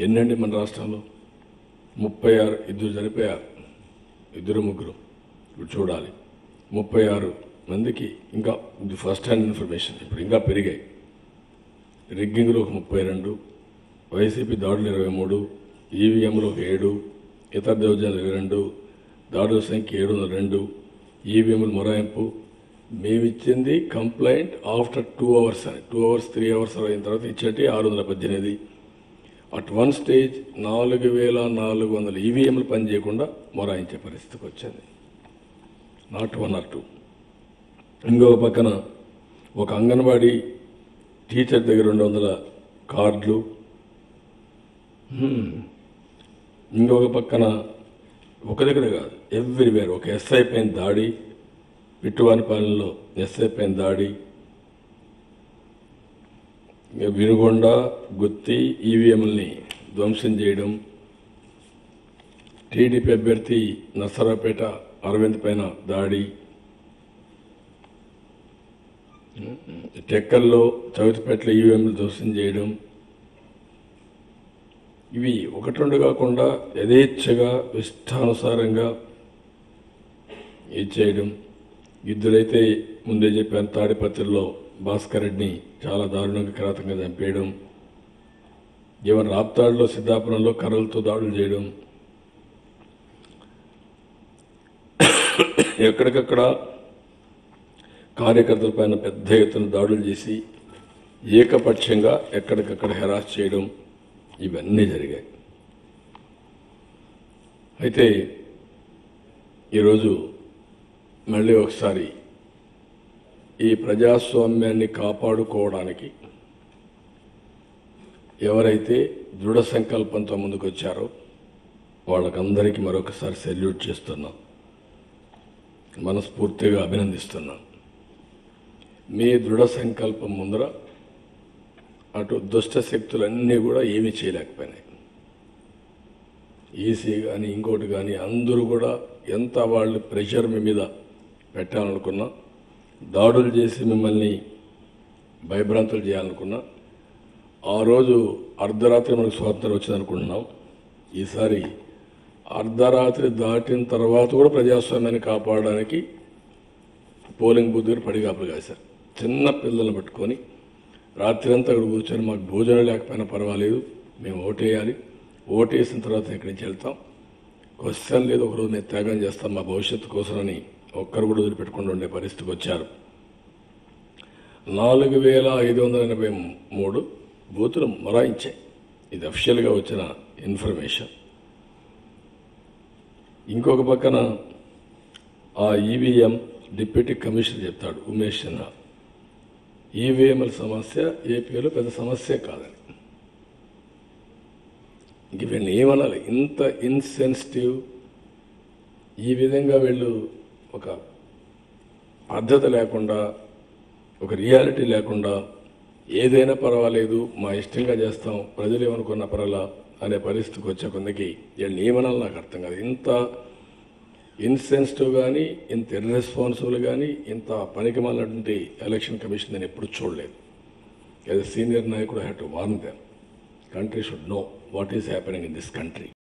ఎన్నండి మన రాష్ట్రంలో 36, ఇద్దరు చనిపోయారు, ఇద్దరు ముగ్గురు. ఇప్పుడు చూడాలి 36 మందికి ఇంకా ఇది ఫస్ట్ హ్యాండ్ ఇన్ఫర్మేషన్. ఇప్పుడు ఇంకా పెరిగాయి. రిగ్గింగ్లో ఒక 32, వైసీపీ దాడులు 23, ఈవీఎంలు ఒక 7, ఇతర దౌర్జన్యాలు 22, దాడుల సంఖ్య 702, ఈవీఎంలు మొరాయింపు. మేమిచ్చింది కంప్లైంట్ ఆఫ్టర్ 2 hours అని, 2 hours 3 hours అయిన తర్వాత ఇచ్చేటి 618. అట్ వన్ స్టేజ్ 4400 ఈవీఎంలు పనిచేయకుండా మొరాయించే పరిస్థితికి వచ్చింది. Not 1 or 2. ఇంకొక పక్కన ఒక అంగన్వాడీ టీచర్ దగ్గర 200 కార్డులు. ఇంకొక పక్కన ఒక దగ్గర కాదు, ఎవ్రీవేర్. ఒక ఎస్ఐ పైన దాడి, పిట్టువానిపాలెంలో ఎస్ఐ పైన దాడి, వినుగొండ, గుత్తి ఈవీఎంలని ధ్వంసం చేయడం, టీడీపీ అభ్యర్థి నర్సరావుపేట అరవింద్ పైన దాడి, టెక్కల్లో చౌతిపేటలో ఈవీఎంలు ధ్వంసం చేయడం. ఇవి ఒకటి రెండు కాకుండా యథేచ్ఛగా ఇష్టానుసారంగా ఇచ్చేయడం. ఇద్దరైతే ముందే చెప్పాను, తాడిపత్రిలో భాస్కర్ రెడ్డిని చాలా దారుణంగా కిరాతకంగా చంపేయడం, ఈవెన్ రాప్తాడులో సిద్ధాపురంలో కర్రలతో దాడులు చేయడం, ఎక్కడికక్కడ కార్యకర్తల పైన పెద్ద ఎత్తున దాడులు చేసి ఏకపక్షంగా ఎక్కడికక్కడ హెరాస్ చేయడం, ఇవన్నీ జరిగాయి. అయితే ఈరోజు మళ్ళీ ఒకసారి ఈ ప్రజాస్వామ్యాన్ని కాపాడుకోవడానికి ఎవరైతే దృఢ సంకల్పంతో ముందుకొచ్చారో వాళ్ళకందరికీ మరొకసారి సెల్యూట్ చేస్తున్నాం, మనస్ఫూర్తిగా అభినందిస్తున్నాం. మీ దృఢ సంకల్పం ముందర అటు దుష్ట శక్తులన్నీ కూడా ఏమీ చేయలేకపోయినాయి. ఈసీ కానీ ఇంకోటి కానీ అందరూ కూడా ఎంత వాళ్ళు ప్రెషర్ మీ మీద పెట్టాలనుకున్నా, దాడులు చేసి మిమ్మల్ని భయభ్రాంతులు చేయాలనుకున్నా, ఆ రోజు అర్ధరాత్రి మనకు స్వాతంత్రం వచ్చిందనుకుంటున్నాం. ఈసారి అర్ధరాత్రి దాటిన తర్వాత కూడా ప్రజాస్వామ్యాన్ని కాపాడడానికి పోలింగ్ బూత్ దగ్గర పడిగాపులు కాశారు. చిన్న పిల్లలను పట్టుకొని రాత్రి అంతా అక్కడ కూర్చొని మాకు భోజనం లేకపోయినా పర్వాలేదు, మేము ఓటేయాలి, ఓటేసిన తర్వాత ఇక్కడి నుంచి వెళ్తాం, క్వశ్చన్ లేదు, ఒకరోజు నేను త్యాగం చేస్తాం మా భవిష్యత్తు కోసమని ఒక్కరు కూడా వదిలిపెట్టకుండా ఉండే పరిస్థితికి వచ్చారు. 4583 బూతులు మొరాయించాయి. ఇది అఫిషియల్గా వచ్చిన ఇన్ఫర్మేషన్. ఇంకొక పక్కన ఆ ఈవీఎం డిప్యూటీ కమిషనర్ చెప్తాడు ఉమేష్ సిన్హా, ఈవీఎంల సమస్య ఏపీలో పెద్ద సమస్య కాదని. ఇంక వీళ్ళని ఏమనాలి? ఇంత ఇన్సెన్సిటివ్, ఈ విధంగా వీళ్ళు ఒక పద్ధతి లేకుండా, ఒక రియాలిటీ లేకుండా ఏదైనా పర్వాలేదు మా ఇష్టంగా చేస్తాం, ప్రజలు ఏమనుకున్న పర్వాలా అనే పరిస్థితికి వచ్చే కొందకి వీళ్ళని ఏమనాలి నాకు అర్థం కాదు. ఇంత ఇన్సెన్సిటివ్ కానీ, ఇంత ఇర్రెస్పాన్సిబుల్ కానీ, ఇంత పనికిమాలినటువంటి ఎలక్షన్ కమిషన్ నేను ఎప్పుడు చూడలేదు. యాజ్ ఎ సీనియర్ నాయకుడు I have to warn them. Country should know what is happening in this country.